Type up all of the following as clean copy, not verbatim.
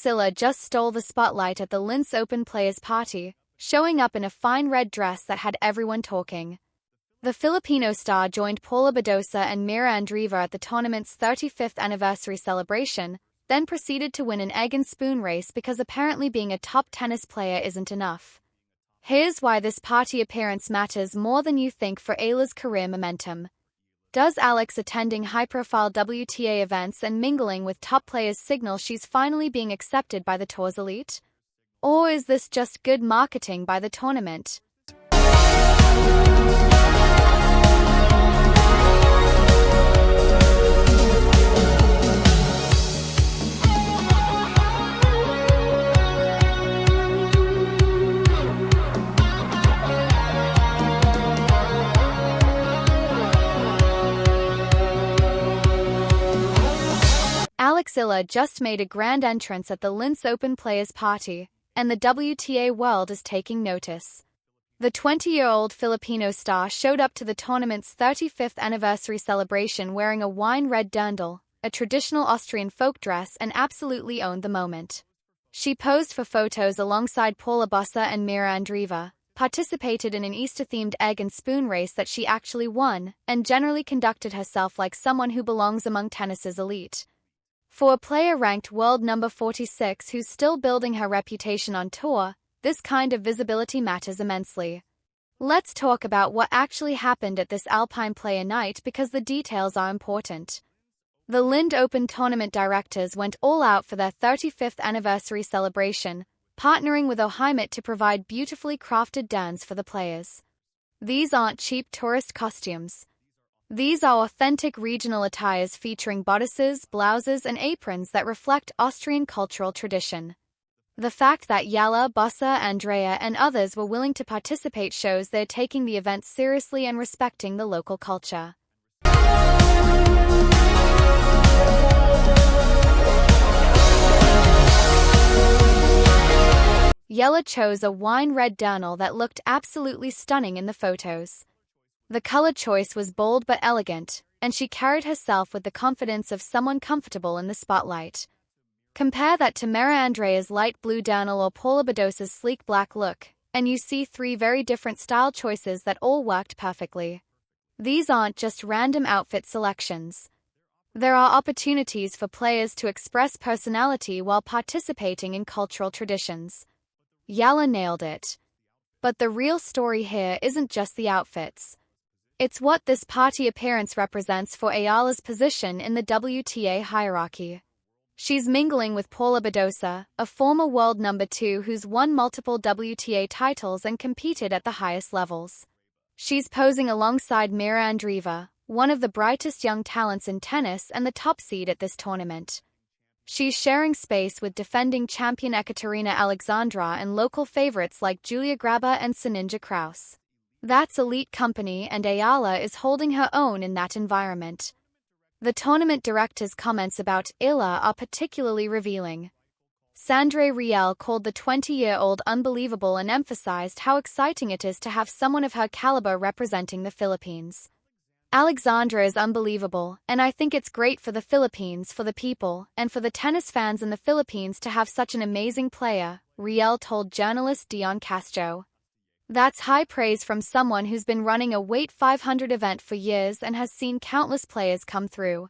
Eala just stole the spotlight at the Linz Open Players Party, showing up in a fine red dress that had everyone talking. The Filipino star joined Paula Badosa and Mira Andreeva at the tournament's 35th anniversary celebration, then proceeded to win an egg and spoon race because apparently being a top tennis player isn't enough. Here's why this party appearance matters more than you think for Eala's career momentum. Does Alex attending high-profile WTA events and mingling with top players signal she's finally being accepted by the tour's elite? Or is this just good marketing by the tournament? Eala just made a grand entrance at the Linz Open Players Party, and the WTA world is taking notice. The 20-year-old Filipino star showed up to the tournament's 35th anniversary celebration wearing a wine-red dirndl, a traditional Austrian folk dress, and absolutely owned the moment. She posed for photos alongside Paula Badosa and Mira Andreeva, participated in an Easter-themed egg and spoon race that she actually won, and generally conducted herself like someone who belongs among tennis's elite. For a player ranked world number 46 who's still building her reputation on tour, this kind of visibility matters immensely. Let's talk about what actually happened at this Alpine Player Night because the details are important. The Linz Open tournament directors went all out for their 35th anniversary celebration, partnering with Ohimit to provide beautifully crafted dance for the players. These aren't cheap tourist costumes. These are authentic regional attires featuring bodices, blouses, and aprons that reflect Austrian cultural tradition. The fact that Eala, Badosa, Andrea, and others were willing to participate shows they're taking the event seriously and respecting the local culture. Eala chose a wine-red dirndl that looked absolutely stunning in the photos. The color choice was bold but elegant, and she carried herself with the confidence of someone comfortable in the spotlight. Compare that to Mira Andreeva's light blue dirndl or Paula Badosa's sleek black look, and you see three very different style choices that all worked perfectly. These aren't just random outfit selections. There are opportunities for players to express personality while participating in cultural traditions. Eala nailed it. But the real story here isn't just the outfits. It's what this party appearance represents for Eala's position in the WTA hierarchy. She's mingling with Paula Badosa, a former world number 2 who's won multiple WTA titles and competed at the highest levels. She's posing alongside Mira Andreeva, one of the brightest young talents in tennis and the top seed at this tournament. She's sharing space with defending champion Ekaterina Alexandra and local favorites like Julia Graba and Sinija Kraus. That's elite company, and Eala is holding her own in that environment. The tournament director's comments about Eala are particularly revealing. Sandra Riel called the 20-year-old unbelievable and emphasized how exciting it is to have someone of her caliber representing the Philippines. Alexandra is unbelievable, and I think it's great for the Philippines, for the people, and for the tennis fans in the Philippines to have such an amazing player, Riel told journalist Dion Castro. That's high praise from someone who's been running a Weight 500 event for years and has seen countless players come through.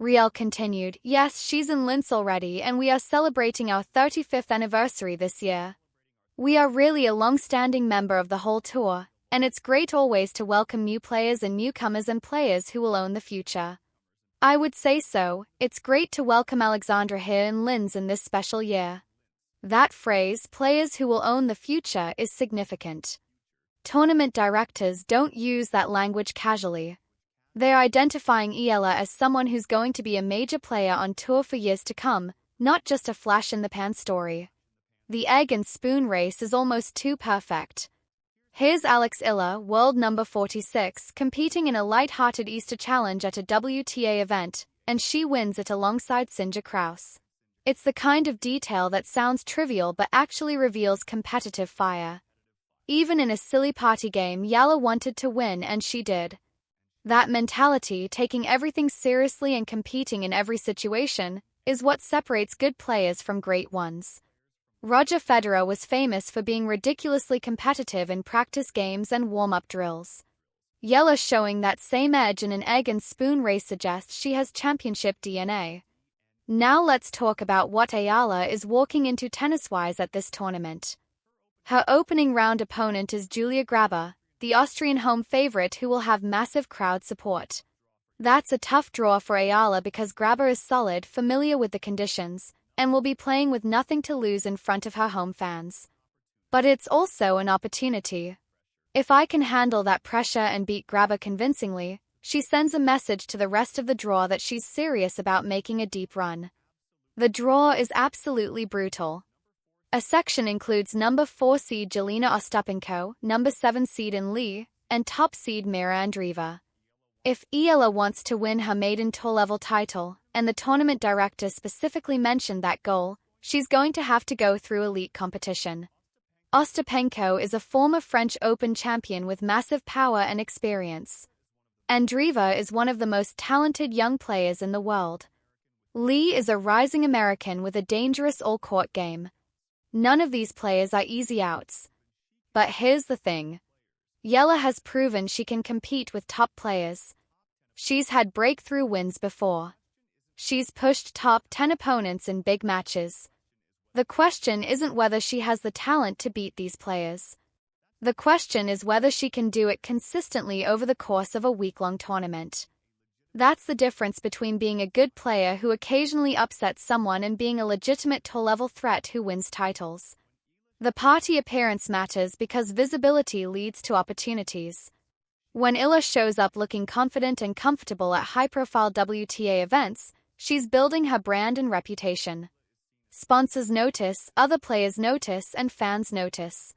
Riel continued, "Yes, she's in Linz already, and we are celebrating our 35th anniversary this year. We are really a long-standing member of the whole tour, and it's great always to welcome new players and newcomers and players who will own the future. I would say so, it's great to welcome Alexandra here in Linz in this special year." That phrase, players who will own the future, is significant. Tournament directors don't use that language casually. They're identifying Eala as someone who's going to be a major player on tour for years to come, not just a flash-in-the-pan story. The egg and spoon race is almost too perfect. Here's Eala, world number 46, competing in a light-hearted Easter challenge at a WTA event, and she wins it alongside Sinija Kraus. It's the kind of detail that sounds trivial but actually reveals competitive fire. Even in a silly party game, Eala wanted to win, and she did. That mentality, taking everything seriously and competing in every situation, is what separates good players from great ones. Roger Federer was famous for being ridiculously competitive in practice games and warm-up drills. Eala showing that same edge in an egg and spoon race suggests she has championship DNA. Now let's talk about what Eala is walking into tennis-wise at this tournament. Her opening round opponent is Julia Grabher, the Austrian home favorite who will have massive crowd support. That's a tough draw for Eala because Grabher is solid, familiar with the conditions, and will be playing with nothing to lose in front of her home fans. But it's also an opportunity. If I can handle that pressure and beat Grabher convincingly, she sends a message to the rest of the draw that she's serious about making a deep run. The draw is absolutely brutal. A section includes number 4 seed Jelena Ostapenko, number 7 seed Li, and top seed Mira Andreeva. If Eala wants to win her maiden tour-level title, and the tournament director specifically mentioned that goal, she's going to have to go through elite competition. Ostapenko is a former French Open champion with massive power and experience. Andreeva is one of the most talented young players in the world. Li is a rising American with a dangerous all-court game. None of these players are easy outs. But here's the thing. Eala has proven she can compete with top players. She's had breakthrough wins before. She's pushed top 10 opponents in big matches. The question isn't whether she has the talent to beat these players. The question is whether she can do it consistently over the course of a week-long tournament. That's the difference between being a good player who occasionally upsets someone and being a legitimate tour-level threat who wins titles. The party appearance matters because visibility leads to opportunities. When Eala shows up looking confident and comfortable at high-profile WTA events, she's building her brand and reputation. Sponsors notice, other players notice, and fans notice.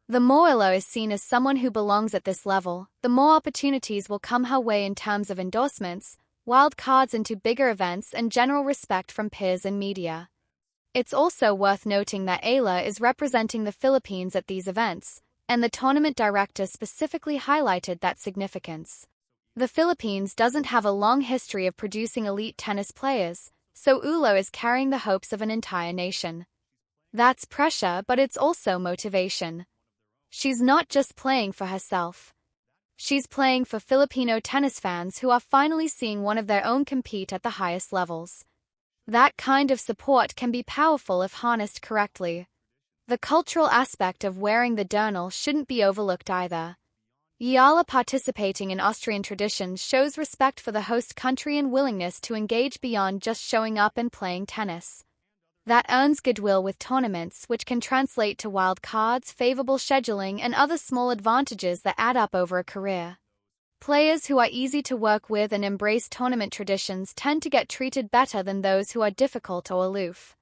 The more Eala is seen as someone who belongs at this level, the more opportunities will come her way in terms of endorsements, wild cards into bigger events, and general respect from peers and media. It's also worth noting that Eala is representing the Philippines at these events, and the tournament director specifically highlighted that significance. The Philippines doesn't have a long history of producing elite tennis players, so Eala is carrying the hopes of an entire nation. That's pressure, but it's also motivation. She's not just playing for herself. She's playing for Filipino tennis fans who are finally seeing one of their own compete at the highest levels. That kind of support can be powerful if harnessed correctly. The cultural aspect of wearing the dirndl shouldn't be overlooked either. Eala participating in Austrian traditions shows respect for the host country and willingness to engage beyond just showing up and playing tennis. That earns goodwill with tournaments, which can translate to wild cards, favorable scheduling, and other small advantages that add up over a career. Players who are easy to work with and embrace tournament traditions tend to get treated better than those who are difficult or aloof.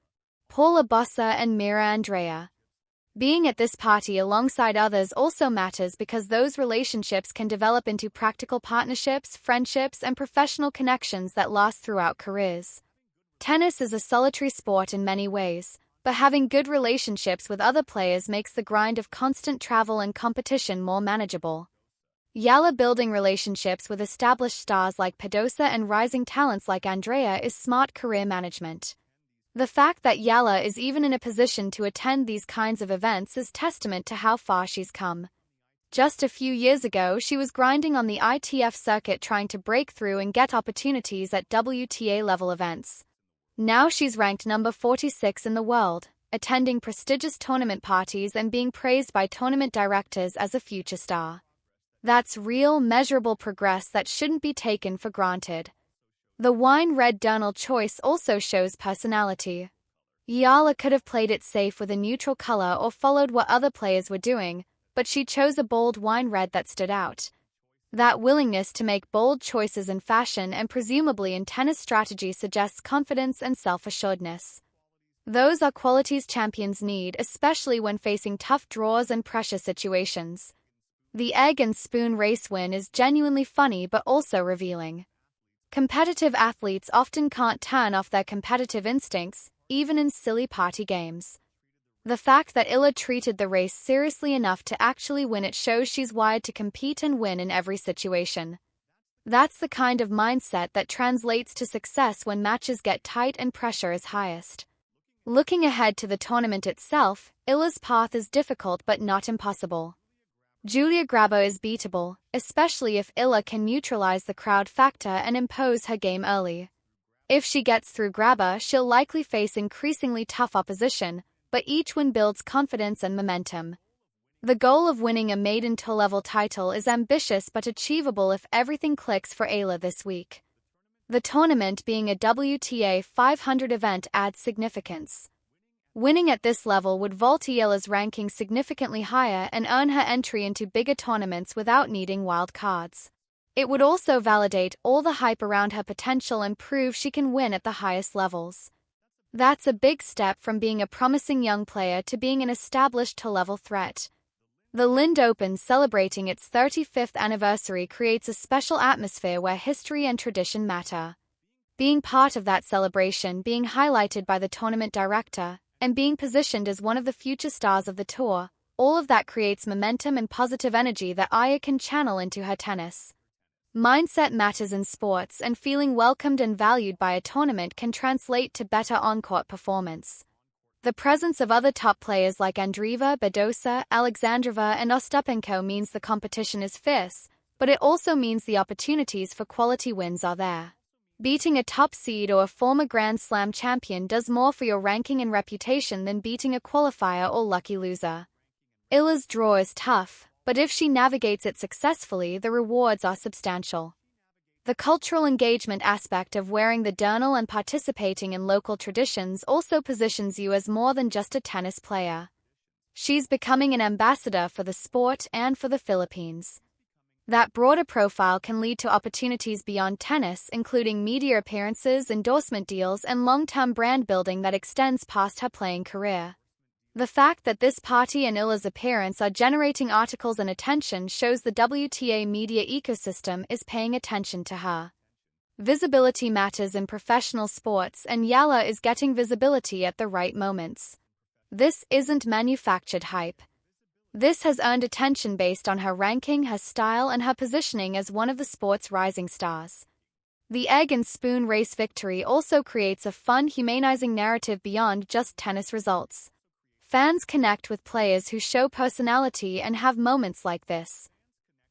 Paula Bossa and Mira Andrea. Being at this party alongside others also matters because those relationships can develop into practical partnerships, friendships, and professional connections that last throughout careers. Tennis is a solitary sport in many ways, but having good relationships with other players makes the grind of constant travel and competition more manageable. Eala building relationships with established stars like Pedrosa and rising talents like Andrea is smart career management. The fact that Eala is even in a position to attend these kinds of events is testament to how far she's come. Just a few years ago, she was grinding on the ITF circuit trying to break through and get opportunities at WTA-level events. Now she's ranked number 46 in the world, attending prestigious tournament parties and being praised by tournament directors as a future star. That's real, measurable progress that shouldn't be taken for granted. The wine red dirndl choice also shows personality. Eala could have played it safe with a neutral color or followed what other players were doing, but she chose a bold wine red that stood out. That willingness to make bold choices in fashion and presumably in tennis strategy suggests confidence and self-assuredness. Those are qualities champions need, especially when facing tough draws and pressure situations. The egg and spoon race win is genuinely funny but also revealing. Competitive athletes often can't turn off their competitive instincts, even in silly party games. The fact that Eala treated the race seriously enough to actually win it shows she's wired to compete and win in every situation. That's the kind of mindset that translates to success when matches get tight and pressure is highest. Looking ahead to the tournament itself, Eala's path is difficult but not impossible. Julia Grabo is beatable, especially if Eala can neutralize the crowd factor and impose her game early. If she gets through Grabo, she'll likely face increasingly tough opposition, but each win builds confidence and momentum. The goal of winning a maiden tour-level title is ambitious but achievable if everything clicks for Eala this week. The tournament being a WTA 500 event adds significance. Winning at this level would vault Eala's ranking significantly higher and earn her entry into bigger tournaments without needing wild cards. It would also validate all the hype around her potential and prove she can win at the highest levels. That's a big step from being a promising young player to being an established tour-level threat. The Linz Open celebrating its 35th anniversary creates a special atmosphere where history and tradition matter. Being part of that celebration, being highlighted by the tournament director, and being positioned as one of the future stars of the tour, all of that creates momentum and positive energy that Eala can channel into her tennis. Mindset matters in sports, and feeling welcomed and valued by a tournament can translate to better on-court performance. The presence of other top players like Andreeva, Badosa, Alexandrova, and Ostapenko means the competition is fierce, but it also means the opportunities for quality wins are there. Beating a top seed or a former Grand Slam champion does more for your ranking and reputation than beating a qualifier or lucky loser. Eala's draw is tough, but if she navigates it successfully, the rewards are substantial. The cultural engagement aspect of wearing the dirndl and participating in local traditions also positions you as more than just a tennis player. She's becoming an ambassador for the sport and for the Philippines. That broader profile can lead to opportunities beyond tennis, including media appearances, endorsement deals, and long-term brand building that extends past her playing career. The fact that this party and Eala's appearance are generating articles and attention shows the WTA media ecosystem is paying attention to her. Visibility matters in professional sports, and Eala is getting visibility at the right moments. This isn't manufactured hype. This has earned attention based on her ranking, her style, and her positioning as one of the sport's rising stars. The egg and spoon race victory also creates a fun, humanizing narrative beyond just tennis results. Fans connect with players who show personality and have moments like this.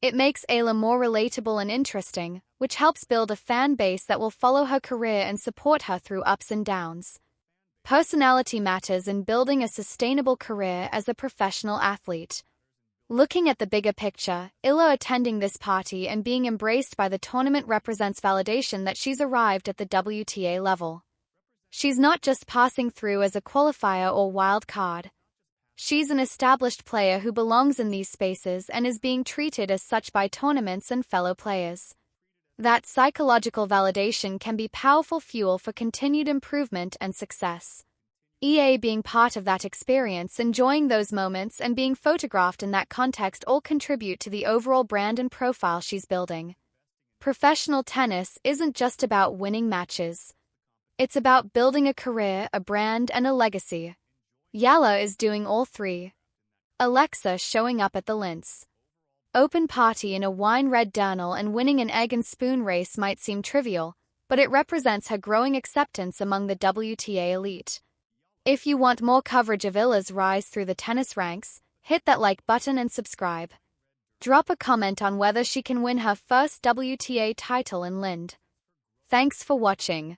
It makes Eala more relatable and interesting, which helps build a fan base that will follow her career and support her through ups and downs. Personality matters in building a sustainable career as a professional athlete. Looking at the bigger picture, Eala attending this party and being embraced by the tournament represents validation that she's arrived at the WTA level. She's not just passing through as a qualifier or wild card. She's an established player who belongs in these spaces and is being treated as such by tournaments and fellow players. That psychological validation can be powerful fuel for continued improvement and success. EA being part of that experience, enjoying those moments, and being photographed in that context all contribute to the overall brand and profile she's building. Professional tennis isn't just about winning matches. It's about building a career, a brand, and a legacy. Eala is doing all three. Alexa showing up at the Linz Open party in a wine-red dirndl and winning an egg and spoon race might seem trivial, but it represents her growing acceptance among the WTA elite. If you want more coverage of Eala's rise through the tennis ranks, hit that like button and subscribe. Drop a comment on whether she can win her first WTA title in Linz. Thanks for watching.